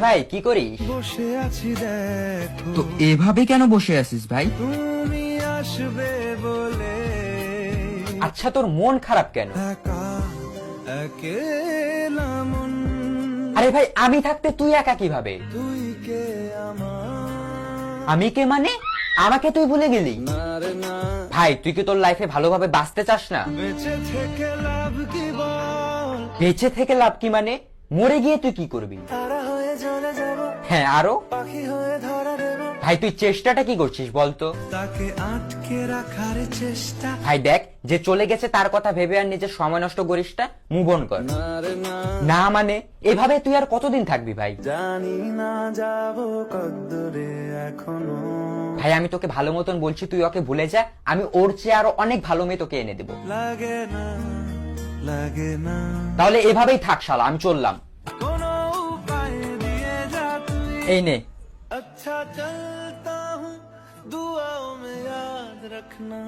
ভাই কি করিস? বসে আছি দেখো, তো এভাবে কেন বসে আছিস ভাই? তুমি আসবে বলে আচ্ছা তোর মন খারাপ কেন? একা একেলা মন, আরে ভাই আমি থাকতে তুই একা কিভাবে? তুই কে আমার আমি কে মানে? আমাকে তুই ভুলে গেলি? না রে না, ভাই তুই কি তোর লাইফে ভালোভাবে বাঁচতে চাস না? বেঁচে থেকে লাভ কি বল, বেঁচে থেকে লাভ কি মানে? মরে গিয়ে তুই কি করবি? তারা হয়ে চলে যাব, হ্যাঁ আরো? পাখি হয়ে ধরা দেব, ভাই তুই চেষ্টাটা কি করছিস বলতো? তাকে আটকে রাখার চেষ্টা, ভাই দেখ যে চলে গেছে তার কথা ভেবে আর নিজের সময় নষ্ট করিস না, মুভ অন কর। না রে না, না মানে এভাবে তুই আর কতদিন থাকবি ভাই? জানি না যাব কদ্দূরে এখনো, ভাই আমি তোকে ভালো মতন বলছি তুই ওকে ভুলে যা, আমি ওর চেয়ে আরো অনেক ভালো মেয়ে তোকে এনে দেবো। লাগে না লাগে না, তাহলে এভাবেই থাক শালা, আমি চললাম। কোনো উপায় দিয়ে যা তুই, এই নে। अच्छा चलता हूँ दुआओं में याद रखना।